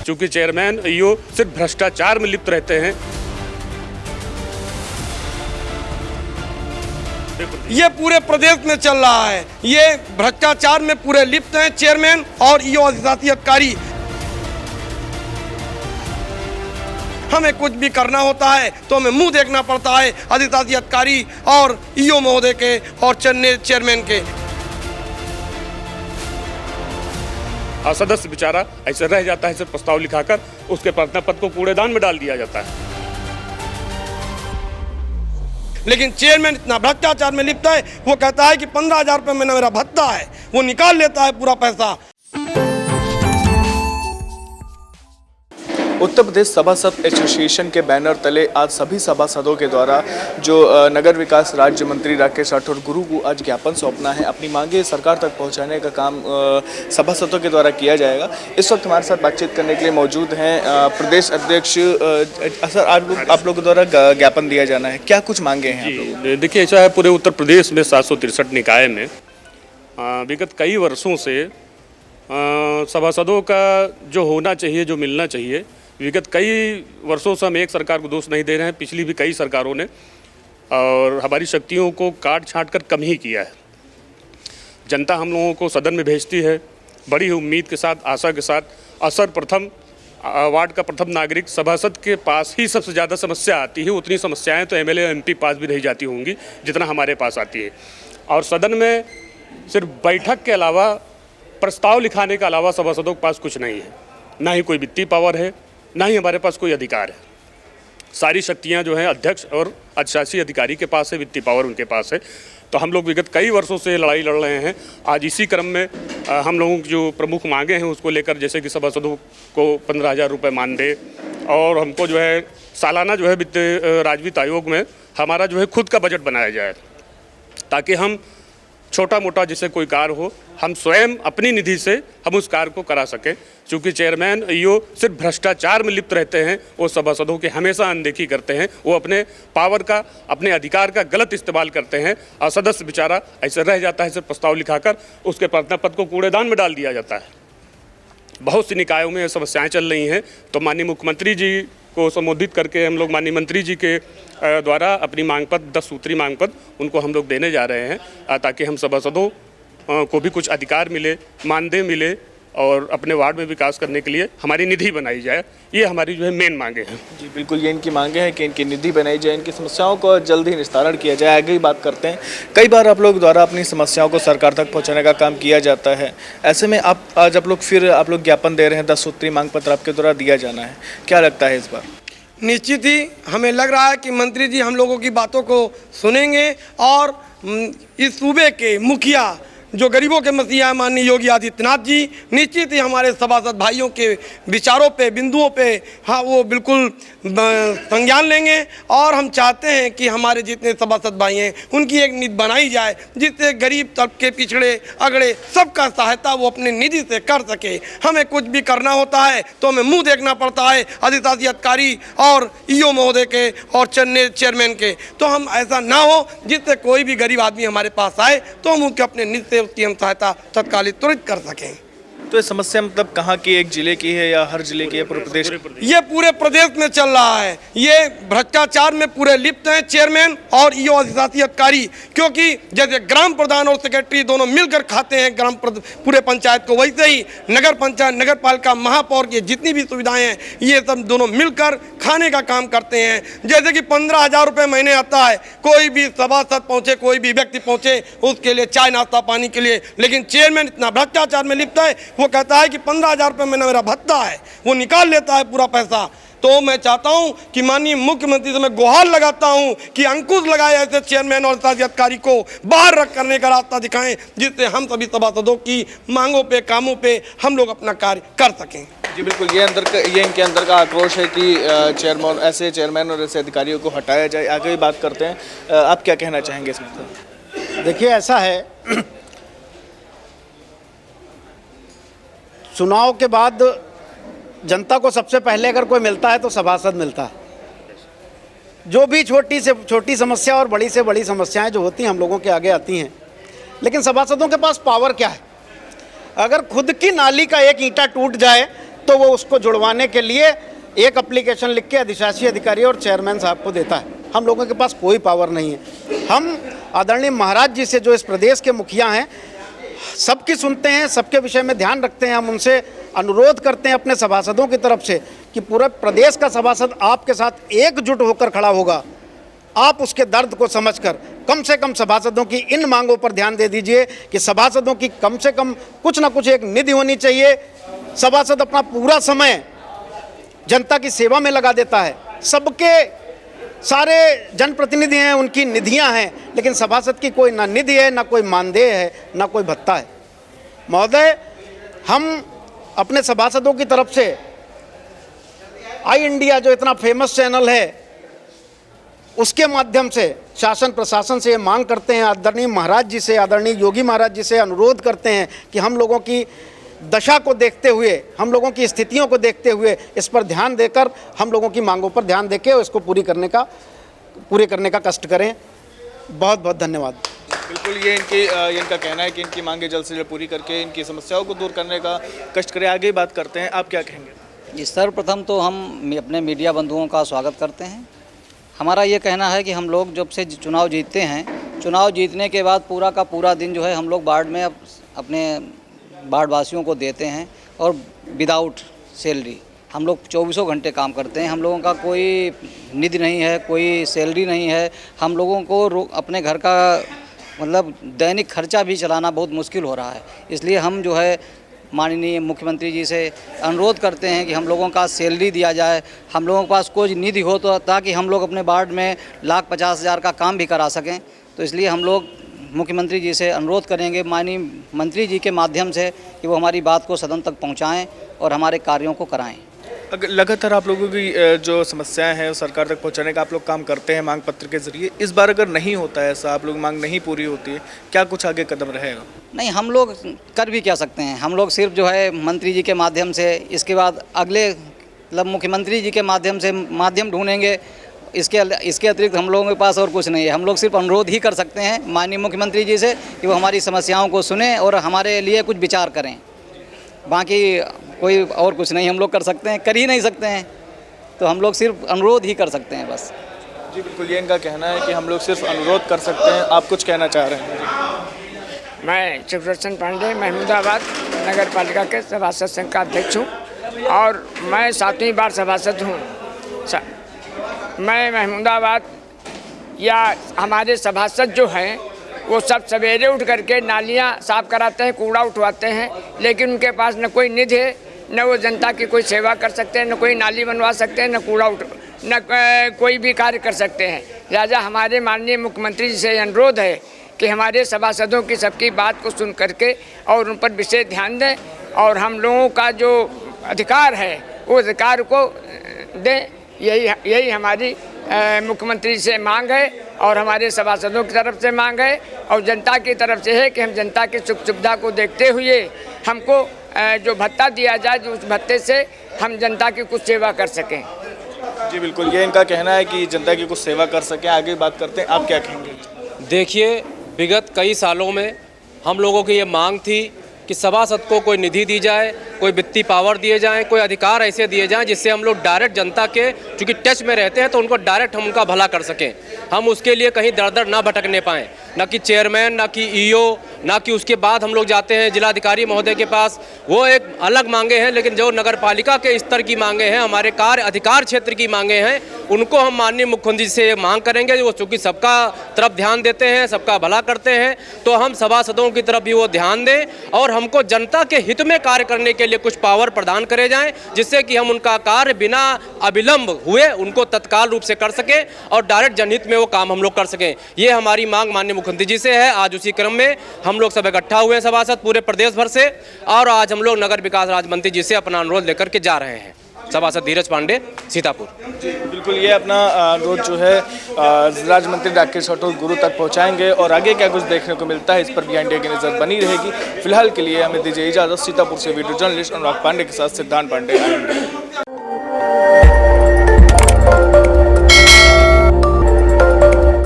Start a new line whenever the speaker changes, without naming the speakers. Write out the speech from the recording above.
चूंकि chairman EO सिर्फ भ्रष्टाचार में लिप्त रहते हैं।
ये पूरे प्रदेश में चल रहा है, ये भ्रष्टाचार में पूरे लिप्त हैं चेयरमैन और ईओ अधिशासी अधिकारी। हमें कुछ भी करना होता है तो हमें मुंह देखना पड़ता है अधिशासी अधिकारी और ईओ महोदय के और चेयरमैन के।
सदस्य बेचारा ऐसे रह जाता है, सिर्फ प्रस्ताव लिखाकर उसके प्रार्थना पत्र को कूड़ेदान में डाल दिया जाता है।
लेकिन चेयरमैन इतना भ्रष्टाचार में लिप्त है, वो कहता है कि 15,000 रुपये महीना मेरा भत्ता है, वो निकाल लेता है पूरा पैसा।
उत्तर प्रदेश सभासद एसोसिएशन के बैनर तले आज सभी सभासदों के द्वारा जो नगर विकास राज्य मंत्री राकेश राठौर गुरु को आज ज्ञापन सौंपना है, अपनी मांगे सरकार तक पहुंचाने का काम सभासदों के द्वारा किया जाएगा। इस वक्त हमारे साथ बातचीत करने के लिए मौजूद हैं प्रदेश अध्यक्ष। सर, आप लोगों द्वारा ज्ञापन दिया जाना है, क्या कुछ मांगे हैं?
देखिए, ऐसा है, पूरे उत्तर प्रदेश में 763 निकाय में विगत कई वर्षों से सभासदों का जो होना चाहिए, जो मिलना चाहिए, विगत कई वर्षों से हम एक सरकार को दोष नहीं दे रहे हैं, पिछली भी कई सरकारों ने और हमारी शक्तियों को काट छांट कर कम ही किया है। जनता हम लोगों को सदन में भेजती है बड़ी उम्मीद के साथ, आशा के साथ। असर प्रथम वार्ड का प्रथम नागरिक सभासद के पास ही सबसे ज़्यादा समस्या आती है। उतनी समस्याएं तो एमएलए एमपी पास भी नहीं जाती होंगी जितना हमारे पास आती है। और सदन में सिर्फ बैठक के अलावा, प्रस्ताव लिखाने के अलावा सभासदों के पास कुछ नहीं है। ना ही कोई वित्तीय पावर है, ना ही हमारे पास कोई अधिकार है। सारी शक्तियां जो हैं अध्यक्ष और अधिशासी अधिकारी के पास है, वित्तीय पावर उनके पास है। तो हम लोग विगत कई वर्षों से लड़ाई लड़ रहे हैं। आज इसी क्रम में हम लोगों की जो प्रमुख मांगे हैं उसको लेकर, जैसे कि सभासदों को 15,000 रुपये मानदेय और हमको जो है सालाना जो है वित्त आयोग में हमारा जो है खुद का बजट बनाया जाए, ताकि हम छोटा मोटा जिसे कोई कार्य हो, हम स्वयं अपनी निधि से हम उस कार्य को करा सकें। चूँकि चेयरमैन ईओ सिर्फ भ्रष्टाचार में लिप्त रहते हैं, वो सभासदों की हमेशा अनदेखी करते हैं, वो अपने पावर का, अपने अधिकार का गलत इस्तेमाल करते हैं और सदस्य बेचारा ऐसे रह जाता है, सिर्फ प्रस्ताव लिखाकर उसके प्रार्थना पत्र को कूड़ेदान में डाल दिया जाता है। बहुत सी निकायों में समस्याएँ चल रही हैं, तो माननीय मुख्यमंत्री जी को संबोधित करके हम लोग माननीय मंत्री जी के द्वारा अपनी मांग पत्र, 10 सूत्री मांग पत्र उनको हम लोग देने जा रहे हैं, ताकि हम सभासदों को भी कुछ अधिकार मिले, मानदेय मिले और अपने वार्ड में विकास करने के लिए हमारी निधि बनाई जाए। ये हमारी जो है मेन मांगे हैं।
जी बिल्कुल, ये इनकी मांगे हैं कि इनकी निधि बनाई जाए, इनकी समस्याओं को जल्द ही निस्तारण किया जाए। आगे ही बात करते हैं, कई बार आप लोग द्वारा अपनी समस्याओं को सरकार तक पहुंचाने का काम किया जाता है। ऐसे में आज आप लोग ज्ञापन दे रहे हैं, 10 सूत्री मांग पत्र आपके द्वारा दिया जाना है, क्या लगता है इस बार?
निश्चित ही हमें लग रहा है कि मंत्री जी हम लोगों की बातों को सुनेंगे और इस सूबे के मुखिया जो गरीबों के मसीहा माननीय योगी आदित्यनाथ जी निश्चित ही हमारे सभासद भाइयों के विचारों पे, बिंदुओं पे हाँ वो बिल्कुल संज्ञान लेंगे। और हम चाहते हैं कि हमारे जितने सभासद भाई हैं उनकी एक नीति बनाई जाए, जिससे गरीब तबके, पिछड़े अगड़े सबका सहायता वो अपने निधि से कर सके। हमें कुछ भी करना होता है तो हमें मुंह देखना पड़ता है अधिशासी अधिकारी और ईओ महोदय के और चेयरमैन के। तो हम ऐसा ना हो जिससे कोई भी गरीब आदमी हमारे पास आए तो हम उनके अपने निधि से उसकी हम सहायता तत्कालिक तुरंत कर सकें।
तो ये समस्या मतलब कहाँ की, एक जिले की है या हर जिले की है, पूरे प्रदेश?
ये पूरे प्रदेश में चल रहा है, ये भ्रष्टाचार में पूरे लिप्त हैं चेयरमैन और ईओ अधिशासी अधिकारी। क्योंकि जैसे ग्राम प्रधान और सेक्रेटरी दोनों मिलकर खाते हैं पूरे पंचायत को, वैसे ही नगर पंचायत, नगर पालिका, महापौर की जितनी भी सुविधाएं हैं ये सब दोनों मिलकर खाने का काम करते हैं। जैसे कि 15,000 रुपये महीने आता है, कोई भी सभासद पहुँचे, कोई भी व्यक्ति पहुँचे उसके लिए चाय नाश्ता पानी के लिए, लेकिन चेयरमैन इतना भ्रष्टाचार में लिप्त है, वो कहता है कि 15,000 रुपये महीना मेरा भत्ता है, वो निकाल लेता है पूरा पैसा। तो मैं चाहता हूं कि माननीय मुख्यमंत्री से मैं गुहार लगाता हूं कि अंकुश लगाए ऐसे चेयरमैन और अधिशासी अधिकारी को बाहर रख करने का रास्ता दिखाएं, जिससे हम सभी सभासदों की मांगों पे, कामों पे हम लोग अपना कार्य कर सकें।
जी बिल्कुल, ये इनके अंदर का आक्रोश है कि ऐसे चेयरमैन और ऐसे अधिकारियों को हटाया जाए। आगे भी बात करते हैं, आप क्या कहना चाहेंगे इसमें?
देखिए, ऐसा है, चुनाव के बाद जनता को सबसे पहले अगर कोई मिलता है तो सभासद मिलता है। जो भी छोटी से छोटी समस्या और बड़ी से बड़ी समस्याएं जो होती हैं हम लोगों के आगे आती हैं, लेकिन सभासदों के पास पावर क्या है? अगर खुद की नाली का एक ईंटा टूट जाए तो वो उसको जुड़वाने के लिए एक एप्लीकेशन लिख के अधिशासी अधिकारी और चेयरमैन साहब को देता है। हम लोगों के पास कोई पावर नहीं है। हम आदरणीय महाराज जी से, जो इस प्रदेश के मुखिया हैं, सबकी सुनते हैं, सबके विषय में ध्यान रखते हैं। हम उनसे अनुरोध करते हैं अपने सभासदों की तरफ से कि पूरे प्रदेश का सभासद आपके साथ एकजुट होकर खड़ा होगा। आप उसके दर्द को समझकर कम से कम सभासदों की इन मांगों पर ध्यान दे दीजिए कि सभासदों की कम से कम कुछ ना कुछ एक निधि होनी चाहिए। सभासद अपना पूरा समय जनता की सेवा में लगा देता है। सबके सारे जनप्रतिनिधि हैं, उनकी निधियां हैं, लेकिन सभासद की कोई ना निधि है, ना कोई मानदेय है, ना कोई भत्ता है। महोदय, हम अपने सभासदों की तरफ से आई इंडिया, जो इतना फेमस चैनल है, उसके माध्यम से शासन प्रशासन से ये मांग करते हैं, आदरणीय महाराज जी से, आदरणीय योगी महाराज जी से अनुरोध करते हैं कि हम लोगों की दशा को देखते हुए, हम लोगों की स्थितियों को देखते हुए इस पर ध्यान देकर, हम लोगों की मांगों पर ध्यान देकर इसको पूरे करने का कष्ट करें। बहुत बहुत धन्यवाद।
बिल्कुल, ये इनका कहना है कि इनकी मांगे जल्द से जल्द पूरी करके इनकी समस्याओं को दूर करने का कष्ट करें। आगे बात करते हैं, आप क्या कहेंगे?
जी, सर्वप्रथम तो हम अपने मीडिया बंधुओं का स्वागत करते हैं। हमारा ये कहना है कि हम लोग जब से चुनाव जीतते हैं, चुनाव जीतने के बाद पूरा का पूरा दिन जो है हम लोग वार्ड में अपने वार्ड वासियों को देते हैं और विदाउट सैलरी हम लोग 24 घंटे काम करते हैं। हम लोगों का कोई निधि नहीं है, कोई सैलरी नहीं है। हम लोगों को अपने घर का मतलब दैनिक खर्चा भी चलाना बहुत मुश्किल हो रहा है। इसलिए हम जो है माननीय मुख्यमंत्री जी से अनुरोध करते हैं कि हम लोगों का सैलरी दिया जाए, हम लोगों के पास कोई निधि हो तो, ताकि हम लोग अपने वार्ड में 1,50,000 का काम भी करा सकें। तो इसलिए हम लोग मुख्यमंत्री जी से अनुरोध करेंगे, माननीय मंत्री जी के माध्यम से, कि वो हमारी बात को सदन तक पहुंचाएं और हमारे कार्यों को कराएं।
अगर लगातार आप लोगों की जो समस्याएं हैं सरकार तक पहुंचाने का आप लोग काम करते हैं मांग पत्र के जरिए, इस बार अगर नहीं होता है ऐसा, आप लोग मांग नहीं पूरी होती है, क्या कुछ आगे कदम रहेगा?
नहीं, हम लोग कर भी क्या सकते हैं। हम लोग सिर्फ जो है मंत्री जी के माध्यम से, इसके बाद अगले मतलब मुख्यमंत्री जी के माध्यम से माध्यम ढूंढेंगे। इसके अतिरिक्त हम लोगों के पास और कुछ नहीं है। हम लोग सिर्फ अनुरोध ही कर सकते हैं माननीय मुख्यमंत्री जी से कि वो हमारी समस्याओं को सुने और हमारे लिए कुछ विचार करें। बाकी कोई और कुछ नहीं हम लोग कर सकते हैं, कर ही नहीं सकते हैं, तो हम लोग सिर्फ अनुरोध ही कर सकते हैं बस।
जी बिल्कुल, ये इनका कहना है कि हम लोग सिर्फ अनुरोध कर सकते हैं। आप कुछ कहना चाह रहे हैं?
मैं शिवदर्शन पांडे महमूदाबाद नगर पालिका के सभासद संघ का अध्यक्ष हूँ और मैं 7वीं बार सभासद हूँ। मैं महमूदाबाद या हमारे सभासद जो हैं वो सब सवेरे उठ करके नालियाँ साफ़ कराते हैं, कूड़ा उठवाते हैं, लेकिन उनके पास न कोई निधि है, न वो जनता की कोई सेवा कर सकते हैं, न कोई नाली बनवा सकते हैं, न कूड़ा न कोई भी कार्य कर सकते हैं। लिहाजा हमारे माननीय मुख्यमंत्री जी से अनुरोध है कि हमारे सभासदों की सबकी बात को सुन करके और उन पर विशेष ध्यान दें और हम लोगों का जो अधिकार है वो अधिकार को दें। यही हमारी मुख्यमंत्री से मांग है और हमारे सभासदों की तरफ से मांग है और जनता की तरफ से है कि हम जनता की सुख सुविधा को देखते हुए हमको जो भत्ता दिया जाए, जो उस भत्ते से हम जनता की कुछ सेवा कर सकें।
जी बिल्कुल, ये इनका कहना है कि जनता की कुछ सेवा कर सकें। आगे बात करते हैं, आप क्या कहेंगे?
देखिए, विगत कई सालों में हम लोगों की ये मांग थी कि सभासद को कोई निधि दी जाए, कोई वित्तीय पावर दिए जाएं, कोई अधिकार ऐसे दिए जाएं जिससे हम लोग डायरेक्ट जनता के चूँकि टच में रहते हैं तो उनको डायरेक्ट हम उनका भला कर सकें। हम उसके लिए कहीं दर दर ना भटकने पाएँ, ना कि चेयरमैन, ना कि ईओ, ना कि उसके बाद हम लोग जाते हैं जिलाधिकारी महोदय के पास। वो एक अलग मांगे हैं, लेकिन जो नगर पालिका के स्तर की मांगे हैं, हमारे कार्य अधिकार क्षेत्र की मांगे हैं, उनको हम माननीय मुख्यमंत्री से मांग करेंगे। वो चूँकि सबका तरफ ध्यान देते हैं, सबका भला करते हैं, तो हम सभासदों की तरफ भी वो ध्यान दें और हमको जनता के हित में कार्य करने के लिए कुछ पावर प्रदान करे जाएं, जिससे कि हम उनका कार्य बिना अविलंब हुए उनको तत्काल रूप से कर सकें और डायरेक्ट जनहित में वो काम हम लोग कर सकें। ये हमारी मांग माननीय मुख्यमंत्री जी से है। आज उसी क्रम में हम लोग सब इकट्ठा हुए हैं सभासद पूरे प्रदेश भर से, और आज हम लोग नगर विकास राज्य मंत्री जी से अपना अनुरोध लेकर के जा रहे हैं। सभासद धीरज पांडे, सीतापुर।
जी बिल्कुल, ये अपना अनुरोध जो है राज्य मंत्री राकेश राठौर गुरु तक पहुंचाएंगे और आगे क्या कुछ देखने को मिलता है इस पर भी इंडिया की नज़र बनी रहेगी। फिलहाल के लिए हमें दीजिए इजाज़त। सीतापुर से वीडियो जर्नलिस्ट अनुराग पांडे के साथ सिद्धांत पांडे।